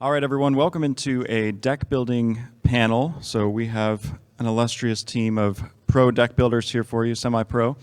All right, everyone, welcome into a deck building panel. So we have an illustrious team of pro deck builders here for you, semi-pro.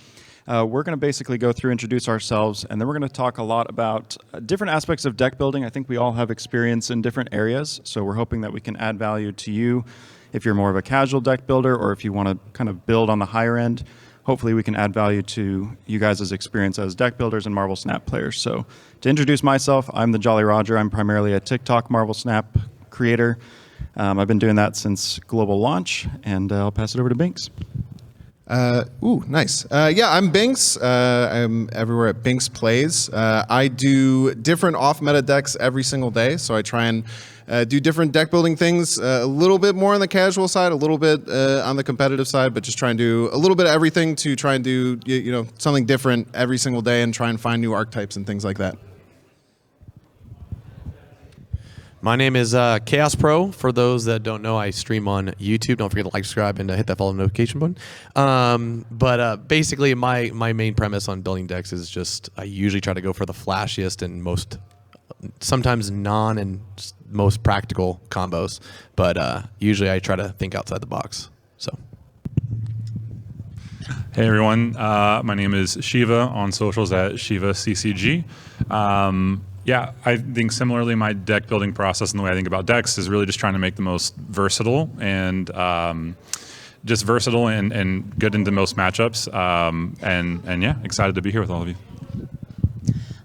We're going to basically go through, introduce ourselves, and then we're going to talk a lot about different aspects of deck building. I think we all have experience in different areas, so we're hoping that we can add value to you if you're more of a casual deck builder or if you want to kind of build on the higher end. Hopefully we can add value to you guys' experience as deck builders and Marvel Snap players. So to introduce myself, I'm the Jolly Roger. I'm primarily a TikTok Marvel Snap creator. I've been doing that since global launch, and I'll pass it over to Binks. Nice. Yeah, I'm Binks. I'm everywhere at Binks Plays. I do different off-meta decks every single day, so I try and do different deck building things, a little bit more on the casual side, a little bit on the competitive side, but just try and do a little bit of everything to try and do something different every single day and try and find new archetypes and things like that. My name is ChaosPro. For those that don't know, I stream on YouTube. Don't forget to like, subscribe, and hit that follow notification button. Basically, my main premise on building decks is just I usually try to go for the flashiest and most, sometimes and most practical combos. But usually I try to think outside the box. So. Hey everyone, my name is Shiva on socials at ShivaCCG. Yeah, I think similarly my deck building process and the way I think about decks is really just trying to make the most versatile and just versatile and good into most matchups. And yeah, excited to be here with all of you.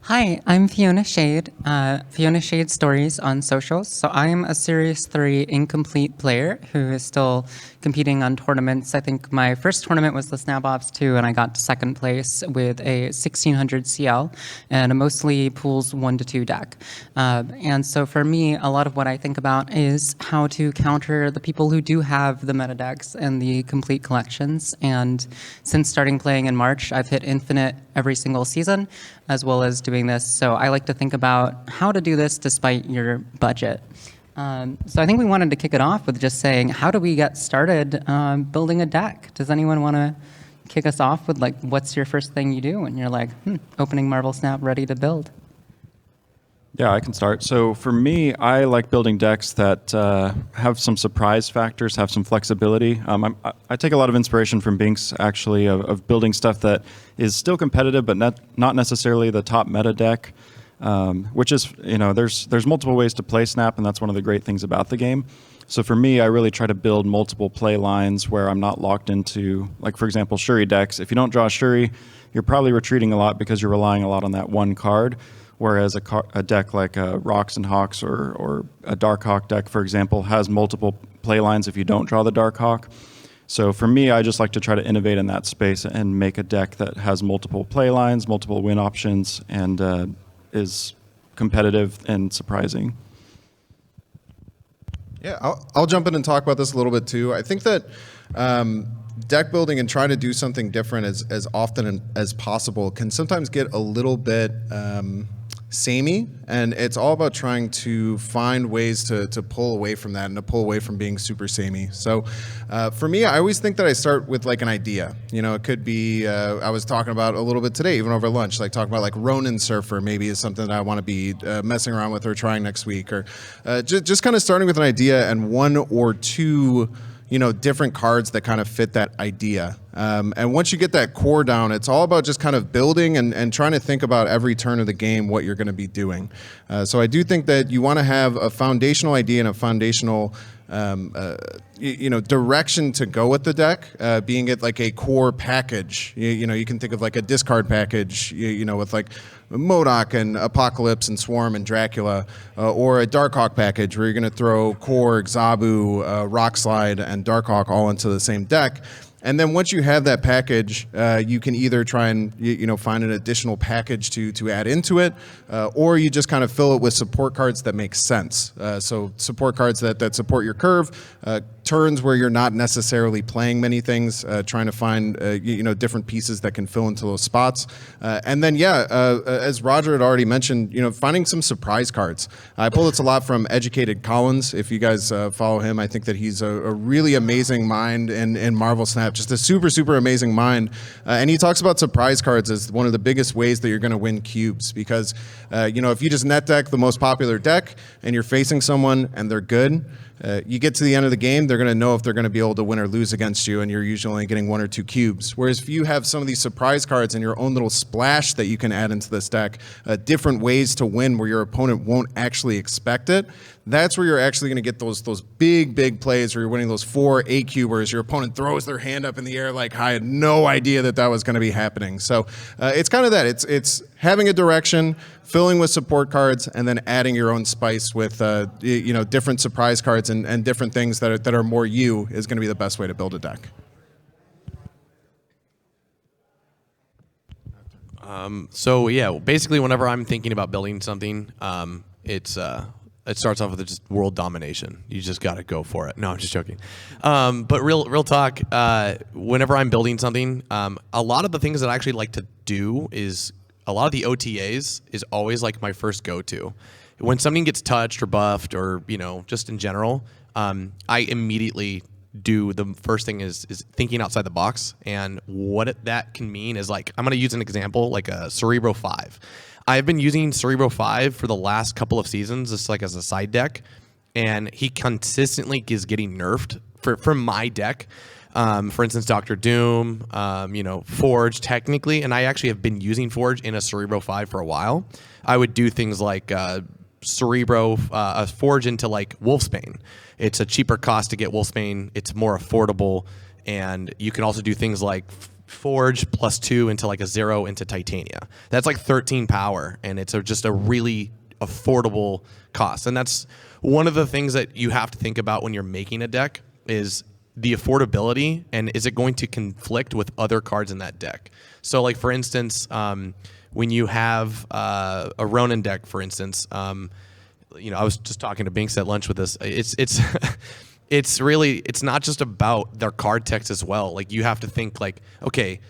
Hi, I'm Fiona Shade, Fiona Shade Stories on socials. So I'm a Series 3 incomplete player who is still competing on tournaments. I think my first tournament was the Snap Ops 2, and I got to second place with a 1600 CL and a mostly pools 1-2 deck. And so for me, a lot of what I think about is how to counter the people who do have the meta decks and the complete collections. And since starting playing in March, I've hit infinite every single season, as well as doing this. So I like to think about how to do this despite your budget. So I think we wanted to kick it off with just saying, how do we get started building a deck? Does anyone want to kick us off with like, what's your first thing you do when you're like, opening Marvel Snap, ready to build? Yeah, I can start. So for me, I like building decks that have some surprise factors, have some flexibility. I take a lot of inspiration from Binks, actually, of building stuff that is still competitive, but not necessarily the top meta deck, which is, there's multiple ways to play Snap, and that's one of the great things about the game. So for me, I really try to build multiple play lines where I'm not locked into, like, for example, Shuri decks. If you don't draw Shuri, you're probably retreating a lot because you're relying a lot on that one card. Whereas a deck like Rocks and Hawks or a Darkhawk deck, for example, has multiple play lines if you don't draw the Darkhawk. So for me, I just like to try to innovate in that space and make a deck that has multiple play lines, multiple win options, and is competitive and surprising. Yeah, I'll jump in and talk about this a little bit too. I think that deck building and trying to do something different as often as possible can sometimes get a little bit samey, and it's all about trying to find ways to pull away from that and to pull away from being super samey. So for me, I always think that I start with like an idea. It could be, I was talking about a little bit today, even over lunch, like talking about like Ronin Surfer maybe is something that I want to be messing around with or trying next week, or just kind of starting with an idea and one or two different cards that kind of fit that idea. And once you get that core down, it's all about just kind of building and trying to think about every turn of the game what you're going to be doing. So I do think that you want to have a foundational idea and a foundational direction to go with the deck, being it like a core package. You can think of like a discard package, with like MODOK and Apocalypse and Swarm and Dracula, or a Darkhawk package where you're going to throw Core, Xabu, Rockslide, and Darkhawk all into the same deck. And then once you have that package, you can either try and find an additional package to add into it, or you just kind of fill it with support cards that make sense. So support cards that support your curve, turns where you're not necessarily playing many things, trying to find different pieces that can fill into those spots. And then as Roger had already mentioned, finding some surprise cards. I pull this a lot from Educated Collins. If you guys follow him, I think that he's a really amazing mind in Marvel Snap Snap. Just a super amazing mind. And he talks about surprise cards as one of the biggest ways that you're going to win cubes because, if you just net deck the most popular deck and you're facing someone and they're good, you get to the end of the game, they're going to know if they're going to be able to win or lose against you, and you're usually only getting 1 or 2 cubes. Whereas if you have some of these surprise cards and your own little splash that you can add into this deck, different ways to win where your opponent won't actually expect it, that's where you're actually going to get those big plays where you're winning those 4 8-cubers. Your opponent throws their hand up in the air like, I had no idea that was going to be happening. So it's kind of that. It's having a direction, filling with support cards, and then adding your own spice with different surprise cards and different things that are more you is going to be the best way to build a deck. So yeah, basically whenever I'm thinking about building something, it starts off with just world domination. You just got to go for it. No, I'm just joking. But real talk, whenever I'm building something, a lot of the things that I actually like to do is a lot of the OTAs is always like my first go-to. When something gets touched or buffed or, just in general, I immediately do the first thing is thinking outside the box. And what that can mean is like, I'm going to use an example like a Cerebro 5. I've been using Cerebro 5 for the last couple of seasons, just like as a side deck, and he consistently is getting nerfed for my deck. For instance, Dr. Doom, Forge technically, and I actually have been using Forge in a Cerebro 5 for a while. I would do things like Cerebro Forge into like Wolfsbane. It's a cheaper cost to get Wolfsbane. It's more affordable, and you can also do things like Forge +2 into like a 0 into Titania. That's like 13 power, and it's just a really affordable cost. And that's one of the things that you have to think about when you're making a deck is the affordability, and is it going to conflict with other cards in that deck? So like for instance, when you have a Ronin deck, for instance, I was just talking to Binks at lunch with this. It's it's not just about their card text as well. Like you have to think like, okay,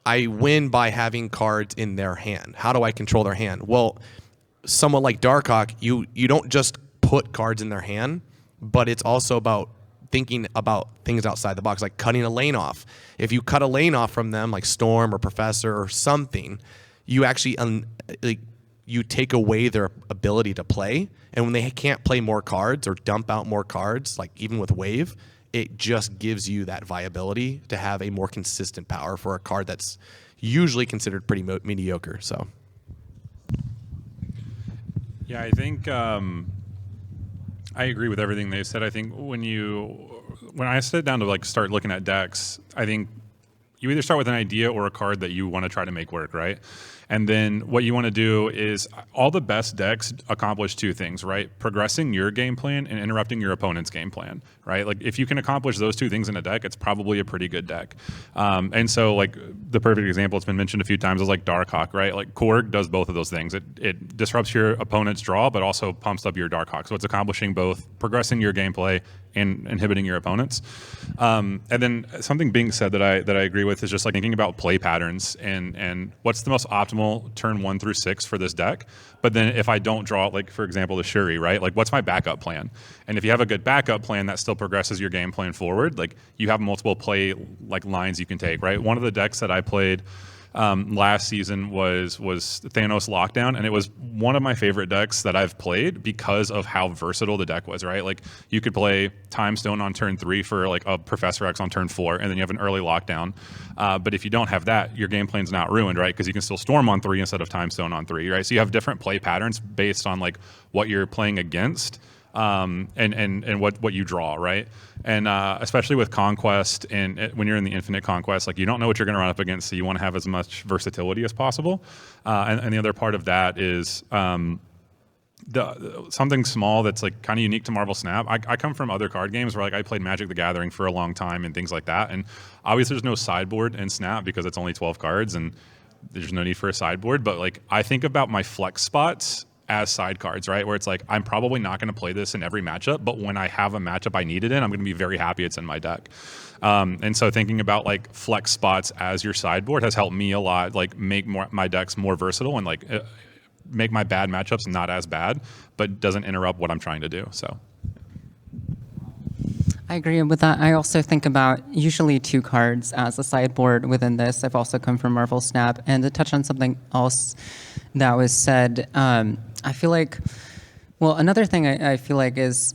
I win by having cards in their hand. How do I control their hand? Well, someone like Darkhawk, you don't just put cards in their hand, but it's also about thinking about things outside the box, like cutting a lane off. If you cut a lane off from them, like Storm or Professor or something, you actually you take away their ability to play. And when they can't play more cards or dump out more cards, like even with Wave, it just gives you that viability to have a more consistent power for a card that's usually considered pretty mediocre. So, yeah, I think I agree with everything they said. I think when I sit down to like start looking at decks, I think you either start with an idea or a card that you want to try to make work, right? And then what you want to do is all the best decks accomplish 2 things, right? Progressing your game plan and interrupting your opponent's game plan, right? Like if you can accomplish those 2 things in a deck, it's probably a pretty good deck. And so like the perfect example, it's been mentioned a few times, is like Darkhawk, right? Like Korg does both of those things. It disrupts your opponent's draw, but also pumps up your Darkhawk. So it's accomplishing both progressing your gameplay and inhibiting your opponents. And then something being said that I agree with is just like thinking about play patterns and what's the most optimal turn 1 through 6 for this deck. But then if I don't draw, like for example, the Shuri, right? Like what's my backup plan? And if you have a good backup plan that still progresses your game plan forward, like you have multiple play like lines you can take, right? One of the decks that I played last season was Thanos Lockdown, and it was one of my favorite decks that I've played because of how versatile the deck was, right? Like you could play Time Stone on turn 3 for like a Professor X on turn 4, and then you have an early Lockdown. But if you don't have that, your game plan's not ruined, right? Because you can still Storm on 3 instead of Time Stone on 3, right? So you have different play patterns based on like what you're playing against. And what you draw, right? And especially with Conquest and when you're in the Infinite Conquest, like you don't know what you're going to run up against, so you want to have as much versatility as possible. And the other part of that is something small that's like kind of unique to Marvel Snap. I come from other card games where like I played Magic the Gathering for a long time and things like that. And obviously there's no sideboard in Snap because it's only 12 cards and there's no need for a sideboard. But like I think about my flex spots as side cards, right? Where it's like, I'm probably not going to play this in every matchup, but when I have a matchup I need it in, I'm going to be very happy it's in my deck. And so thinking about like flex spots as your sideboard has helped me a lot, like make my decks more versatile and like make my bad matchups not as bad, but doesn't interrupt what I'm trying to do. So I agree with that. I also think about usually 2 cards as a sideboard within this. I've also come from Marvel Snap. And to touch on something else that was said, I feel like, well, another thing I feel like is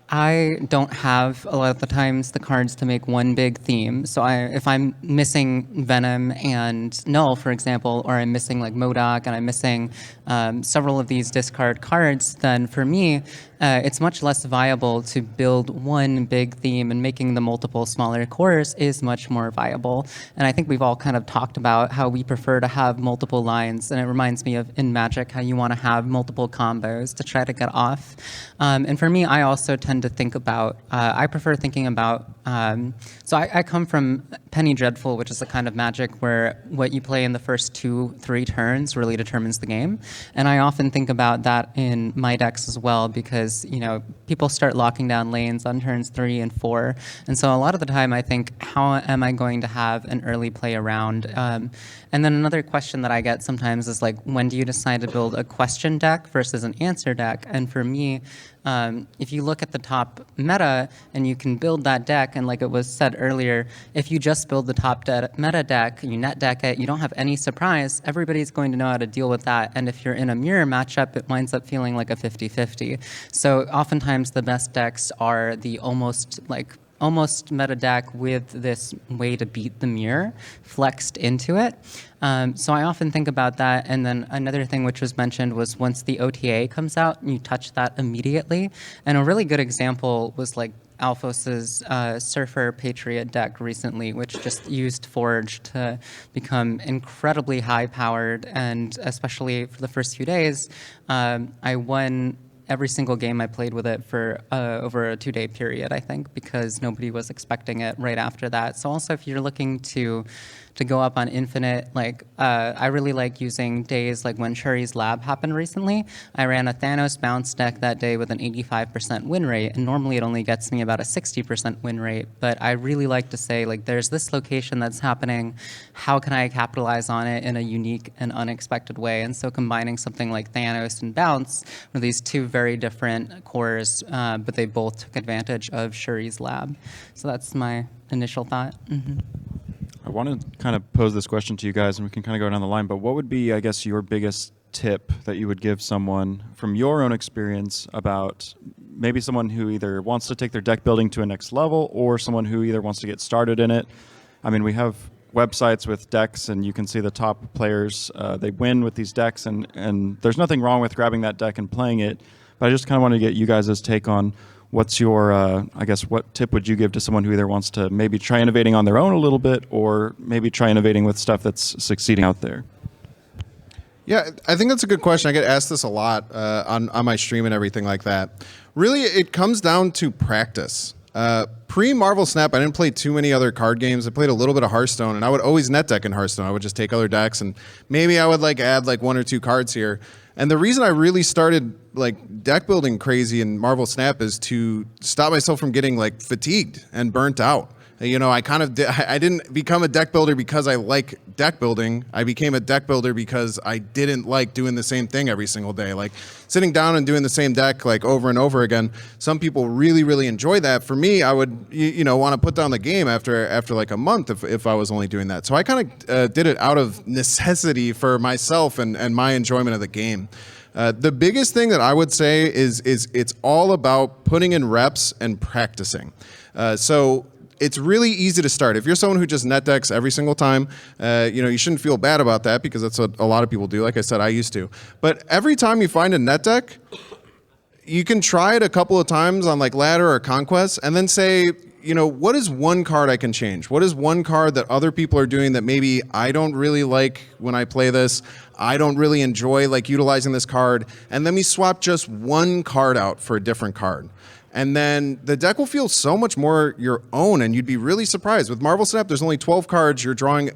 I don't have a lot of the times the cards to make one big theme. So if I'm missing Venom and Null, for example, or I'm missing like MODOK and I'm missing several of these discard cards, then for me, it's much less viable to build one big theme, and making the multiple smaller cores is much more viable. And I think we've all kind of talked about how we prefer to have multiple lines, and it reminds me of in Magic how you want to have multiple combos to try to get off. And for me, I also tend to think about, I prefer thinking about, so I come from Penny Dreadful, which is a kind of Magic where what you play in the first 2-3 turns really determines the game. And I often think about that in my decks as well, because people start locking down lanes on turns 3 and 4. And so a lot of the time I think, how am I going to have an early play around? And then another question that I get sometimes is like, when do you decide to build a question deck versus an answer deck? And for me, if you look at the top meta and you can build that deck, and like it was said earlier, if you just build the top meta deck, you net deck it, you don't have any surprise, everybody's going to know how to deal with that. And if you're in a mirror matchup, it winds up feeling like a 50-50. So oftentimes the best decks are the almost meta deck with this way to beat the mirror flexed into it. So I often think about that. And then another thing which was mentioned was once the OTA comes out, you touch that immediately. And a really good example was like Alphos's Surfer Patriot deck recently, which just used Forge to become incredibly high-powered. And especially for the first few days, I won every single game I played with it for over a 2-day period, I think, because nobody was expecting it right after that. So also, if you're looking to go up on Infinite, I really like using days like when Shuri's Lab happened recently. I ran a Thanos bounce deck that day with an 85% win rate, and normally it only gets me about a 60% win rate. But I really like to say, like, there's this location that's happening. How can I capitalize on it in a unique and unexpected way? And so combining something like Thanos and bounce were these 2 very different cores, but they both took advantage of Shuri's Lab. So that's my initial thought. Mm-hmm. I want to kind of pose this question to you guys, and we can kind of go down the line, but what would be, I guess, your biggest tip that you would give someone from your own experience about maybe someone who either wants to take their deck building to a next level or someone who either wants to get started in it? I mean, we have websites with decks, and you can see the top players, they win with these decks, and there's nothing wrong with grabbing that deck and playing it, but I just kind of want to get you guys' take on what's your, I guess, what tip would you give to someone who either wants to maybe try innovating on their own a little bit or maybe try innovating with stuff that's succeeding out there? Yeah, I think that's a good question. I get asked this a lot on my stream and everything like that. Really, it comes down to practice. Pre-Marvel Snap, I didn't play too many other card games. I played a little bit of Hearthstone, and I would always net deck in Hearthstone. I would just take other decks, and maybe I would add 1 or 2 cards here. And the reason I really started deck building crazy in Marvel Snap is to stop myself from getting fatigued and burnt out. I didn't become a deck builder because I like deck building. I became a deck builder because I didn't like doing the same thing every single day. Sitting down and doing the same deck over and over again. Some people really, really enjoy that. For me, I would want to put down the game after a month if I was only doing that. So I kind of did it out of necessity for myself and my enjoyment of the game. The biggest thing that I would say is it's all about putting in reps and practicing. So it's really easy to start. If you're someone who just net decks every single time, you shouldn't feel bad about that because that's what a lot of people do. Like I said, I used to. But every time you find a net deck, you can try it a couple of times on Ladder or Conquest and then say, what is one card I can change? What is one card that other people are doing that maybe I don't really like when I play this? I don't really enjoy utilizing this card. And then we swap just one card out for a different card. And then the deck will feel so much more your own, and you'd be really surprised. With Marvel Snap, there's only 12 cards. You're drawing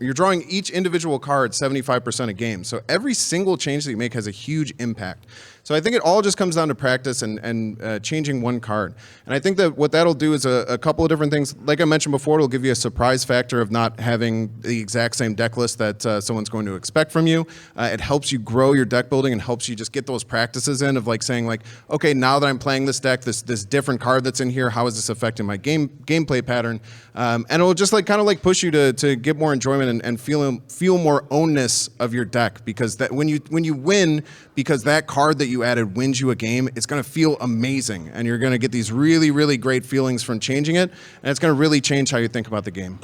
you're drawing each individual card 75% a game. So every single change that you make has a huge impact. So I think it all just comes down to practice and changing one card. And I think that what that'll do is a couple of different things. Like I mentioned before, it'll give you a surprise factor of not having the exact same deck list that someone's going to expect from you. It helps you grow your deck building and helps you just get those practices in of like saying like, okay, now that I'm playing this deck, this different card that's in here, how is this affecting my gameplay pattern? And it'll just like kind of like push you to get more enjoyment and feel more ownness of your deck, because that when you win, because that card that you added wins you a game, it's going to feel amazing, and you're going to get these really, really great feelings from changing it, and it's going to really change how you think about the game.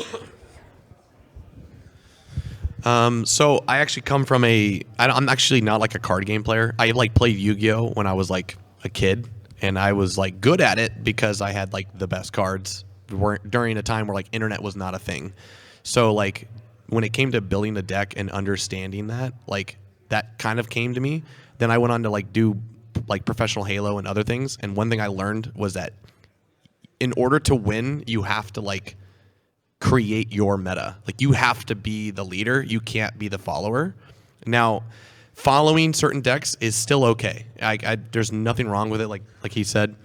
So I actually come from I'm actually not like a card game player. I like played Yu-Gi-Oh when I was like a kid, and I was like good at it because I had like the best cards during a time where like internet was not a thing. So like when it came to building the deck and understanding that, like that kind of came to me. Then I went on to like do like professional Halo and other things. And one thing I learned was that in order to win, you have to like create your meta. Like you have to be the leader. You can't be the follower. Now, following certain decks is still okay. There's nothing wrong with it, like he said.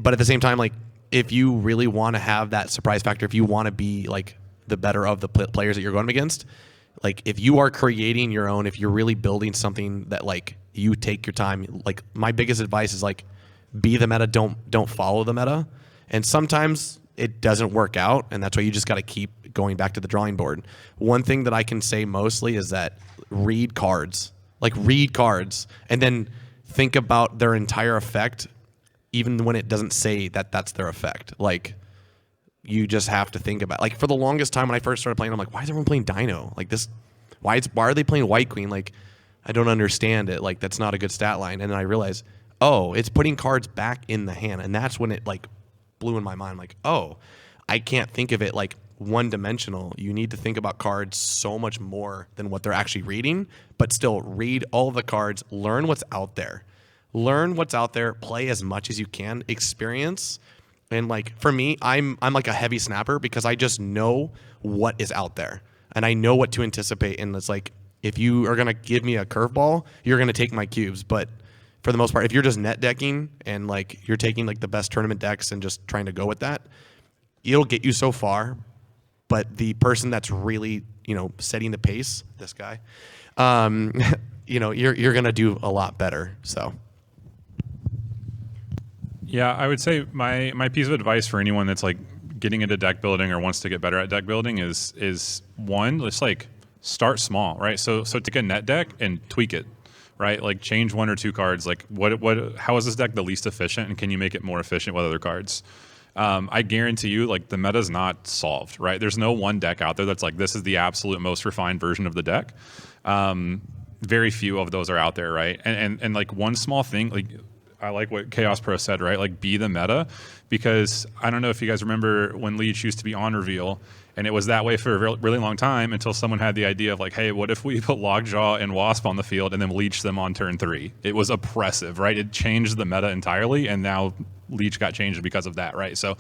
But at the same time, like if you really want to have that surprise factor, if you want to be like the better of the players that you're going against, like if you are creating your own, if you're really building something that like you take your time, like my biggest advice is like be the meta, don't follow the meta. And sometimes it doesn't work out, and that's why you just got to keep going back to the drawing board. One thing that I can say mostly is that read cards, and then think about their entire effect, even when it doesn't say that that's their effect. Like you just have to think about, like for the longest time when I first started playing, I'm like, why is everyone playing Dino? Like this, why are they playing White Queen? Like I don't understand it. Like that's not a good stat line. And then I realized, oh, it's putting cards back in the hand, and that's when it like blew in my mind. Like, oh, I can't think of it like one-dimensional. You need to think about cards so much more than what they're actually reading, but still read all the cards, learn what's out there. Play as much as you can, experience. And like for me, I'm like a heavy snapper because I just know what is out there and I know what to anticipate. And it's like, if you are gonna give me a curveball, you're gonna take my cubes. But for the most part, if you're just net decking and like you're taking like the best tournament decks and just trying to go with that, it'll get you so far. But the person that's really, setting the pace, this guy, you're gonna do a lot better. So. Yeah, I would say my piece of advice for anyone that's like getting into deck building or wants to get better at deck building is one, let's like start small, right? So take a net deck and tweak it, right? Like change one or two cards. Like how is this deck the least efficient, and can you make it more efficient with other cards? I guarantee you, like the meta's not solved, right? There's no one deck out there that's like this is the absolute most refined version of the deck. Very few of those are out there, right? And like one small thing, like I like what ChaosPro said, right? Like be the meta, because I don't know if you guys remember when Leech used to be on reveal, and it was that way for a really long time until someone had the idea of like, hey, what if we put Lockjaw and Wasp on the field and then leech them on turn 3? It was oppressive, right? It changed the meta entirely, and now Leech got changed because of that, right? So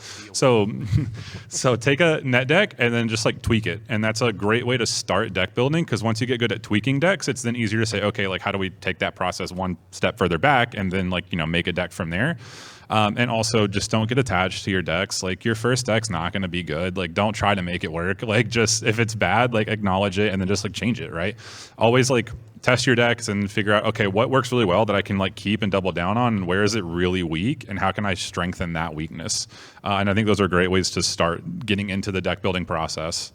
take a net deck and then just like tweak it, and that's a great way to start deck building, because once you get good at tweaking decks, it's then easier to say, okay, like how do we take that process one step further back and then like make a deck from there. And also just don't get attached to your decks. Like your first deck's not going to be good. Like don't try to make it work. Like just if it's bad, like acknowledge it and then just like change it, right? Always like test your decks and figure out, okay, what works really well that I can like keep and double down on, and where is it really weak, and how can I strengthen that weakness? And I think those are great ways to start getting into the deck building process.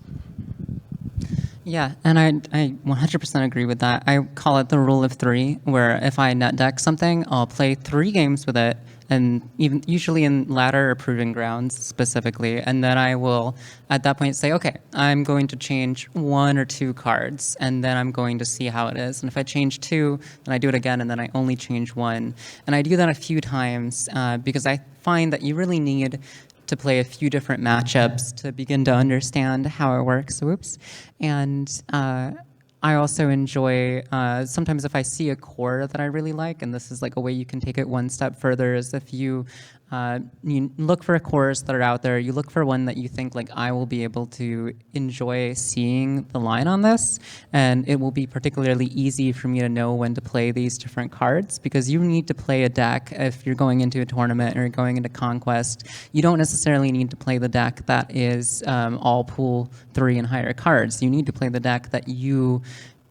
Yeah, and I 100% agree with that. I call it the rule of 3, where if I net deck something, I'll play 3 games with it, and even usually in ladder or proving grounds specifically, and then I will at that point say, okay, I'm going to change 1 or 2 cards, and then I'm going to see how it is. And if I change 2, then I do it again, and then I only change 1. And I do that a few times because I find that you really need to play a few different matchups to begin to understand how it works. Whoops. And I also enjoy, sometimes if I see a core that I really like, and this is like a way you can take it one step further, is if you you look for cores that are out there. You look for one that you think like I will be able to enjoy seeing the line on this, and it will be particularly easy for me to know when to play these different cards, because you need to play a deck if you're going into a tournament or going into Conquest. You don't necessarily need to play the deck that is all pool 3 and higher cards. You need to play the deck that you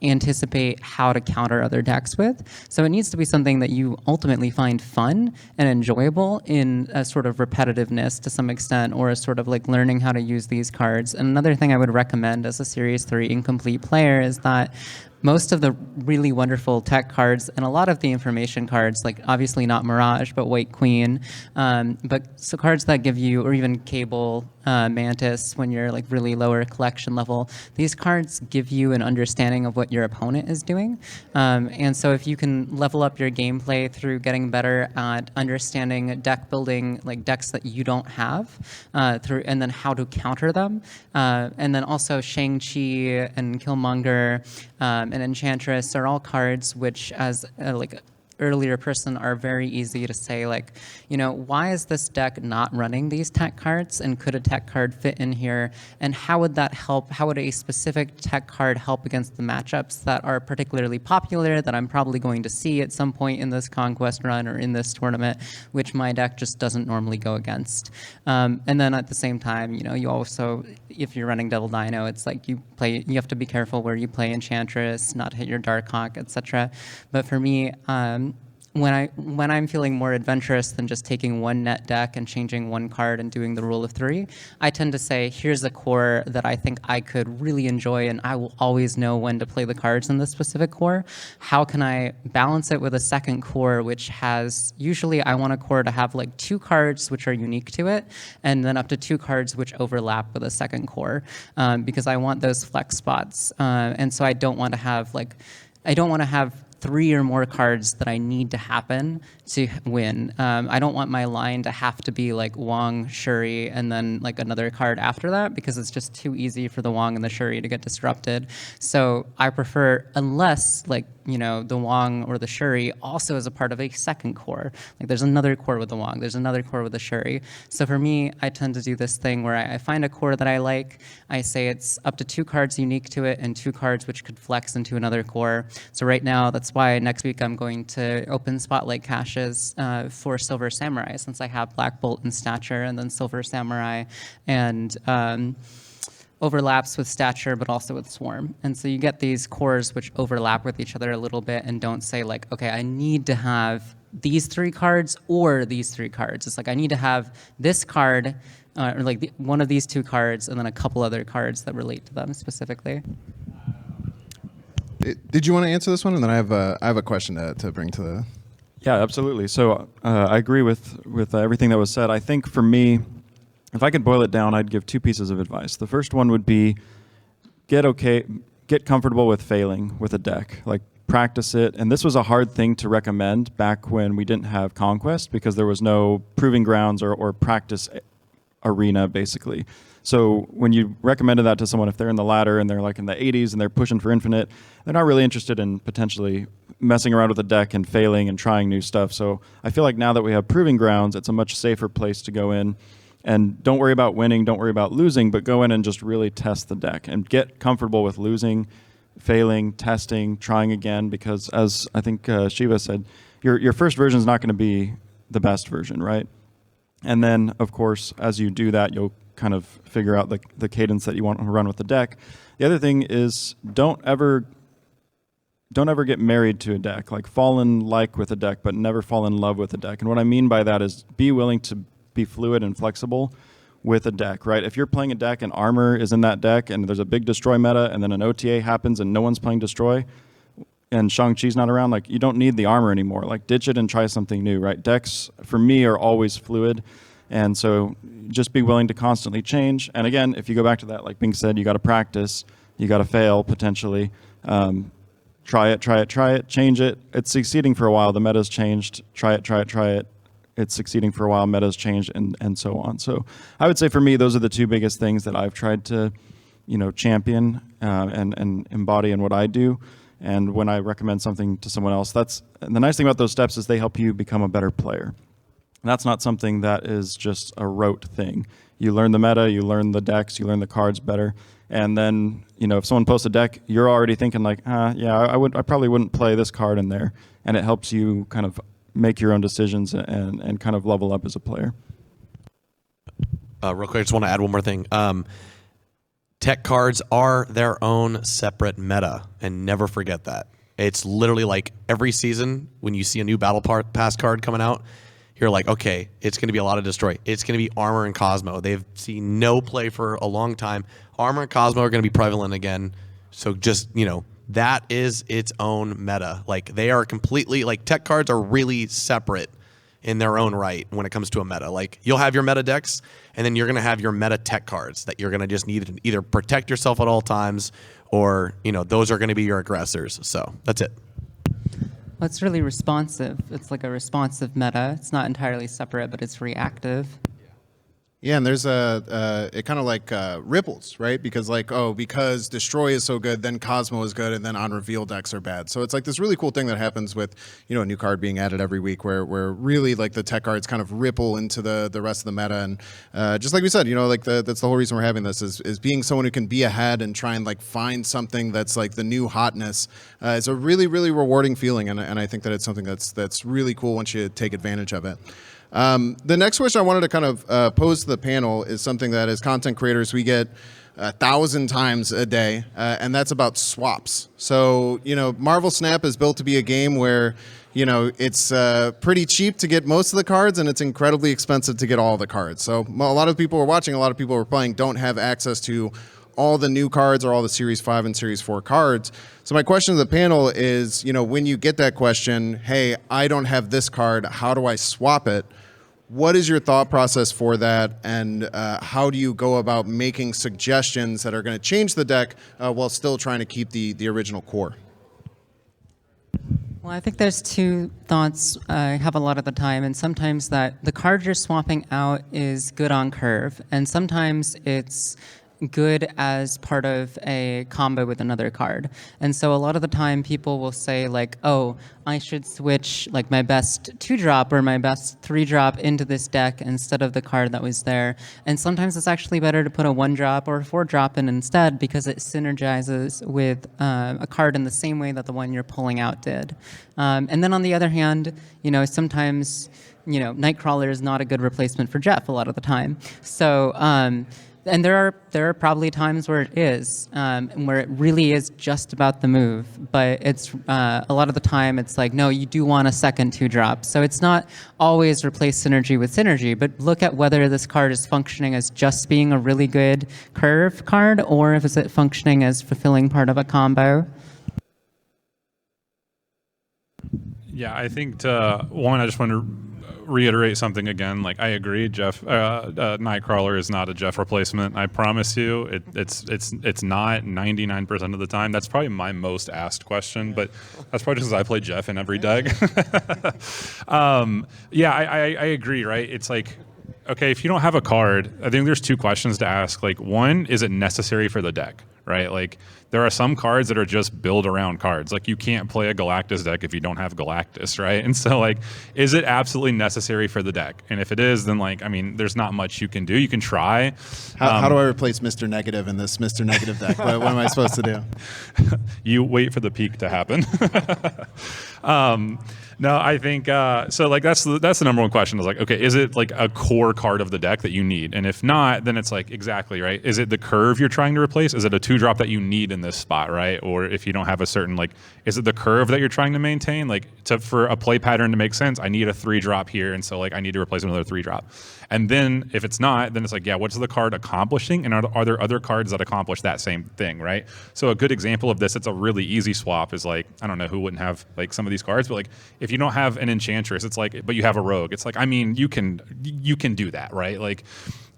anticipate how to counter other decks with. So it needs to be something that you ultimately find fun and enjoyable in a sort of repetitiveness to some extent, or a sort of like learning how to use these cards. And another thing I would recommend as a Series 3 incomplete player is that most of the really wonderful tech cards and a lot of the information cards, like obviously not Mirage, but White Queen, but so cards that give you, or even Cable, Mantis, when you're like really lower collection level, these cards give you an understanding of what your opponent is doing. And so if you can level up your gameplay through getting better at understanding deck building, like decks that you don't have, and then how to counter them, and then also Shang-Chi and Killmonger, and Enchantress are all cards which, as like earlier person, are very easy to say, like, you know, why is this deck not running these tech cards, and could a tech card fit in here, and how would that help? How would a specific tech card help against the matchups that are particularly popular that I'm probably going to see at some point in this Conquest run or in this tournament, which my deck just doesn't normally go against. And then at the same time, you know, you also, if you're running Devil Dino, it's like you have to be careful where you play Enchantress, not hit your Darkhawk, etc. But for me, when I'm feeling more adventurous than just taking one net deck and changing one card and doing the rule of 3, I tend to say, here's a core that I think I could really enjoy, and I will always know when to play the cards in this specific core. How can I balance it with a second core, which has, usually I want a core to have like 2 cards which are unique to it, and then up to 2 cards which overlap with a second core, because I want those flex spots. And so I don't want to have 3 or more cards that I need to happen to win. I don't want my line to have to be like Wong, Shuri, and then like another card after that, because it's just too easy for the Wong and the Shuri to get disrupted. So I prefer, unless like, you know, the Wong or the Shuri also is a part of a second core. Like there's another core with the Wong, there's another core with the Shuri. So for me, I tend to do this thing where I find a core that I like, I say it's up to 2 cards unique to it and 2 cards which could flex into another core. So right now, that's why next week I'm going to open Spotlight caches for Silver Samurai, since I have Black Bolt and Stature, and then Silver Samurai, and overlaps with Stature, but also with Swarm. And so you get these cores which overlap with each other a little bit, and don't say like, okay, I need to have these 3 cards or these 3 cards. It's like I need to have this card, or like one of these 2 cards, and then a couple other cards that relate to them specifically. Did you want to answer this one? And then I have a question to bring to the... Yeah, absolutely. So I agree with everything that was said. I think for me, if I could boil it down, I'd give 2 pieces of advice. The first one would be get comfortable with failing with a deck. Like practice it. And this was a hard thing to recommend back when we didn't have Conquest, because there was no proving grounds or practice arena, basically. So when you recommended that to someone, if they're in the ladder and they're like in the 80s and they're pushing for infinite, they're not really interested in potentially messing around with a deck and failing and trying new stuff. So I feel like now that we have proving grounds, it's a much safer place to go in. And don't worry about winning, don't worry about losing, but go in and just really test the deck and get comfortable with losing, failing, testing, trying again, because as I think Shiva said, your first version is not going to be the best version, right? And then, of course, as you do that, you'll kind of figure out the cadence that you want to run with the deck. The other thing is don't ever get married to a deck. Like fall in like with a deck, but never fall in love with a deck. And what I mean by that is be willing to be fluid and flexible with a deck, right? If you're playing a deck and armor is in that deck and there's a big destroy meta and then an OTA happens and no one's playing destroy and Shang-Chi's not around, like you don't need the armor anymore. Like ditch it and try something new, right? Decks, for me, are always fluid. And so just be willing to constantly change. And again, if you go back to that, like Bing said, you got to practice, you got to fail potentially. Try it, change it. It's succeeding for a while. The meta's changed. Try it. It's succeeding for a while. Meta's changed, and so on. So I would say for me, those are the 2 biggest things that I've tried to, champion and embody in what I do. And when I recommend something to someone else, that's the nice thing about those steps is they help you become a better player. And that's not something that is just a rote thing. You learn the meta, you learn the decks, you learn the cards better. And then, if someone posts a deck, you're already thinking like, yeah, I probably wouldn't play this card in there. And it helps you kind of make your own decisions and kind of level up as a player. Real quick, I just want to add one more thing. Tech cards are their own separate meta, and never forget that. It's literally like every season when you see a new Battle Pass card coming out, you're like, okay, it's going to be a lot of Destroy. It's going to be Armor and Cosmo. They've seen no play for a long time. Armor and Cosmo are going to be prevalent again. So just, that is its own meta. Like, they are completely, like, tech cards are really separate in their own right when it comes to a meta. Like, you'll have your meta decks, and then you're going to have your meta tech cards that you're going to just need to either protect yourself at all times or, those are going to be your aggressors. So that's it. Well, it's really responsive. It's like a responsive meta. It's not entirely separate, but it's reactive. Yeah, and there's it kind of like ripples, right? Because because Destroy is so good, then Cosmo is good, and then on reveal decks are bad. So it's like this really cool thing that happens with, a new card being added every week where really like the tech cards kind of ripple into the rest of the meta. And just like we said, that's the whole reason we're having this is being someone who can be ahead and try and like find something that's like the new hotness. It's a really, really rewarding feeling, and I think that it's something that's really cool once you take advantage of it. The next question I wanted to kind of pose to the panel is something that as content creators we get 1,000 times a day, and that's about swaps. So, Marvel Snap is built to be a game where, it's pretty cheap to get most of the cards and it's incredibly expensive to get all the cards. So a lot of people who are watching, a lot of people who are playing don't have access to all the new cards or all the Series 5 and Series 4 cards. So my question to the panel is, when you get that question, hey, I don't have this card, how do I swap it? What is your thought process for that, and how do you go about making suggestions that are going to change the deck while still trying to keep the original core? Well, I think there's two thoughts I have a lot of the time, and sometimes that the card you're swapping out is good on curve, and sometimes it's good as part of a combo with another card. And so a lot of the time people will say like, oh, I should switch like my best 2-drop or my best 3-drop into this deck instead of the card that was there. And sometimes it's actually better to put a 1-drop or a 4-drop in instead because it synergizes with a card in the same way that the one you're pulling out did. And then on the other hand, sometimes, Nightcrawler is not a good replacement for Jeff a lot of the time. So, and there are probably times where it is, where it really is just about the move. But it's a lot of the time it's like, no, you do want a second 2-drop. So it's not always replace synergy with synergy, but look at whether this card is functioning as just being a really good curve card, or if is it functioning as fulfilling part of a combo. Yeah, I think one, I just want to reiterate something again. Like, I agree, Jeff. Nightcrawler is not a Jeff replacement. I promise you, it's not 99% of the time. That's probably my most asked question, but that's probably just because I play Jeff in every deck. Yeah, I agree. Right? It's like, okay, if you don't have a card, I think there's two questions to ask. Like, one, is it necessary for the deck? Right? Like, there are some cards that are just built around cards. Like, you can't play a Galactus deck if you don't have Galactus, right? And so, like, is it absolutely necessary for the deck? And if it is, then, like, I mean, there's not much you can do. You can try. How do I replace Mr. Negative in this Mr. Negative deck? What am I supposed to do? You wait for the peak to happen. No, I think so. Like, that's the number one question. Is like, okay, is it like a core card of the deck that you need? And if not, then it's like, exactly, right? Is it the curve you're trying to replace? Is it a 2-drop that you need in this spot, right? Or if you don't have a certain, like, is it the curve that you're trying to maintain? Like, for a play pattern to make sense, I need a 3-drop here, and so like I need to replace another 3-drop. And then if it's not, then it's like, yeah, what's the card accomplishing? And are there other cards that accomplish that same thing, right? So a good example of this, it's a really easy swap, is like, I don't know who wouldn't have like some of these cards, but like if you don't have an Enchantress, it's like, but you have a Rogue. It's like, I mean, you can do that, right? Like,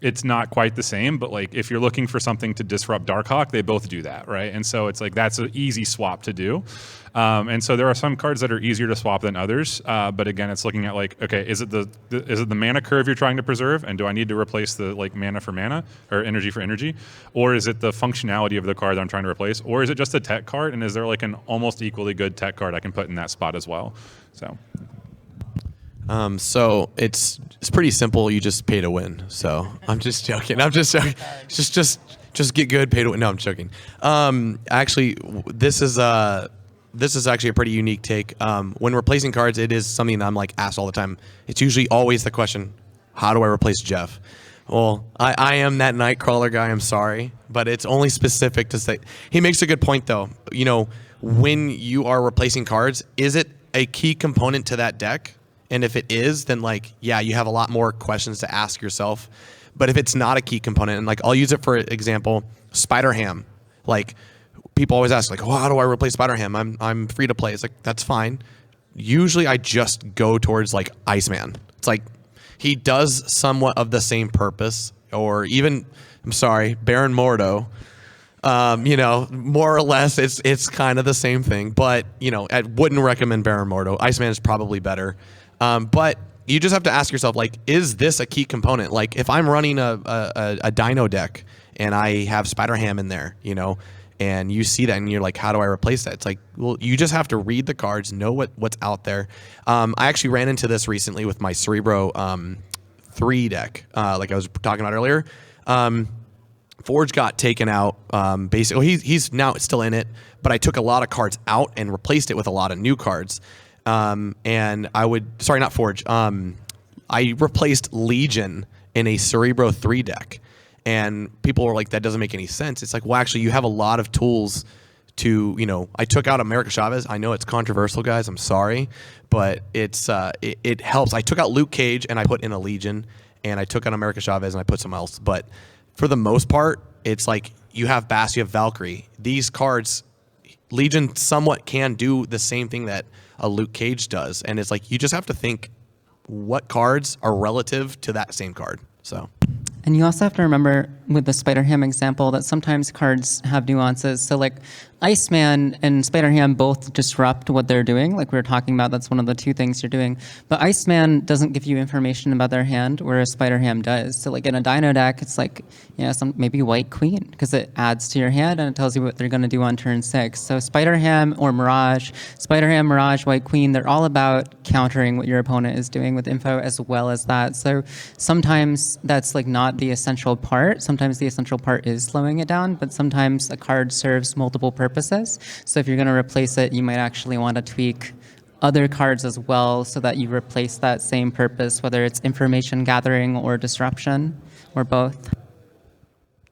it's not quite the same, but like if you're looking for something to disrupt Darkhawk, they both do that, right? And so it's like, that's an easy swap to do. And so there are some cards that are easier to swap than others. But again, it's looking at like, okay, is it the mana curve you're trying to preserve? And do I need to replace the like mana for mana or energy for energy? Or is it the functionality of the card that I'm trying to replace? Or is it just a tech card? And is there like an almost equally good tech card I can put in that spot as well? So. So it's pretty simple. You just pay to win. So I'm just joking. I'm just joking. Just get good, pay to win. No, I'm joking. Actually, this is actually a pretty unique take. When replacing cards, it is something that I'm like asked all the time. It's usually always the question, how do I replace Jeff? Well, I am that Nightcrawler guy. I'm sorry, but it's only specific to say. He makes a good point though. You know, when you are replacing cards, is it a key component to that deck? And if it is, then like, yeah, you have a lot more questions to ask yourself. But if it's not a key component, and like I'll use it for example, Spider Ham. Like people always ask, like, well, how do I replace Spider Ham? I'm free to play. It's like that's fine. Usually I just go towards like Iceman. It's like he does somewhat of the same purpose, or even Baron Mordo. You know, more or less, it's kind of the same thing. But you know, I wouldn't recommend Baron Mordo. Iceman is probably better. But you just have to ask yourself, like, is this a key component? Like, if I'm running a Dino deck and I have Spider Ham in there, you know, and you see that and you're like, how do I replace that? It's like, well, you just have to read the cards, know what's out there. I actually ran into this recently with my Cerebro 3 deck, like I was talking about earlier. Forge got taken out. Basically, he's now still in it, but I took a lot of cards out and replaced it with a lot of new cards. And not Forge. I replaced Legion in a Cerebro 3 deck. And people were like, that doesn't make any sense. It's like, well, actually, you have a lot of tools to, you know, I took out America Chavez. I know it's controversial, guys. I'm sorry. But it helps. I took out Luke Cage and I put in a Legion. And I took out America Chavez and I put some else. But for the most part, it's like you have Bass, you have Valkyrie. These cards, Legion somewhat can do the same thing that a Luke Cage does. And it's like you just have to think what cards are relative to that same card. So. And you also have to remember with the Spider-Ham example that sometimes cards have nuances. So like Iceman and Spider-Ham both disrupt what they're doing. Like we were talking about, that's one of the two things you're doing. But Iceman doesn't give you information about their hand, whereas Spider-Ham does. So like in a Dino deck, it's like, you know, maybe White Queen, because it adds to your hand and it tells you what they're going to do on turn 6. So Spider-Ham or Mirage, Spider-Ham, Mirage, White Queen, they're all about countering what your opponent is doing with info as well as that. So sometimes that's like not the essential part. Sometimes the essential part is slowing it down, but sometimes a card serves multiple purposes. So if you're going to replace it, you might actually want to tweak other cards as well so that you replace that same purpose, whether it's information gathering or disruption or both.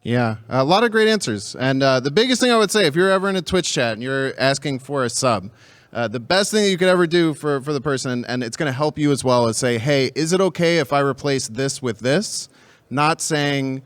Yeah, a lot of great answers. And the biggest thing I would say, if you're ever in a Twitch chat and you're asking for a sub, the best thing that you could ever do for the person, and it's going to help you as well, is say, hey, is it okay if I replace this with this? Not saying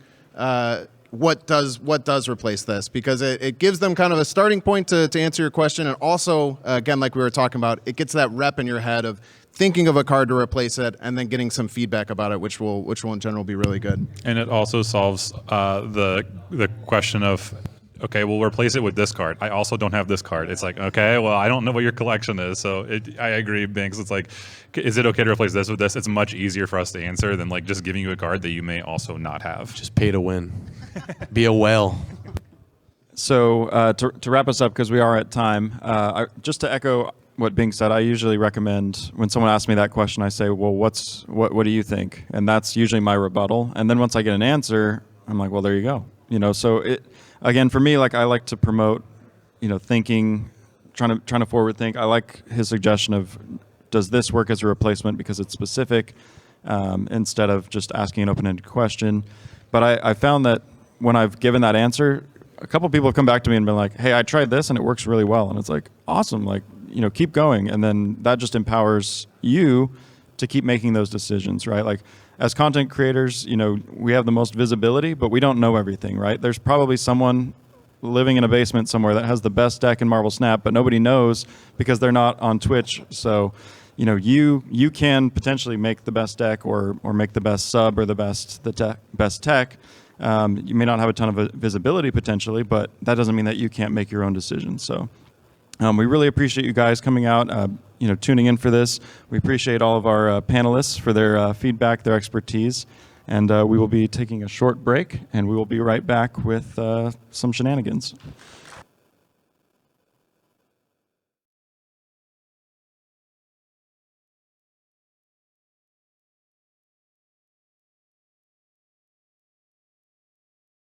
what does replace this, because it gives them kind of a starting point to answer your question. And also, again, like we were talking about, it gets that rep in your head of thinking of a card to replace it and then getting some feedback about it, which will in general be really good. And it also solves the question of, okay, we'll replace it with this card. I also don't have this card. It's like, okay, well, I don't know what your collection is. So I agree, Binks. It's like, is it okay to replace this with this? It's much easier for us to answer than like just giving you a card that you may also not have. Just pay to win. Be a whale. So to wrap us up, because we are at time, just to echo what Bing said, I usually recommend when someone asks me that question, I say, well, what do you think? And that's usually my rebuttal. And then once I get an answer, I'm like, well, there you go. You know, so again, for me, like I like to promote, you know, thinking, trying to forward think. I like his suggestion of, does this work as a replacement because it's specific, instead of just asking an open-ended question. But I found that when I've given that answer, a couple people have come back to me and been like, hey, I tried this and it works really well. And it's like, awesome, like, you know, keep going. And then that just empowers you to keep making those decisions, right? Like as content creators, you know, we have the most visibility, but we don't know everything, right? There's probably someone living in a basement somewhere that has the best deck in Marvel Snap, but nobody knows because they're not on Twitch. So, you know, you can potentially make the best deck or make the best sub or the best tech. You may not have a ton of visibility potentially, but that doesn't mean that you can't make your own decisions. So we really appreciate you guys coming out, you know, tuning in for this. We appreciate all of our panelists for their feedback, their expertise. And we will be taking a short break, and we will be right back with some shenanigans.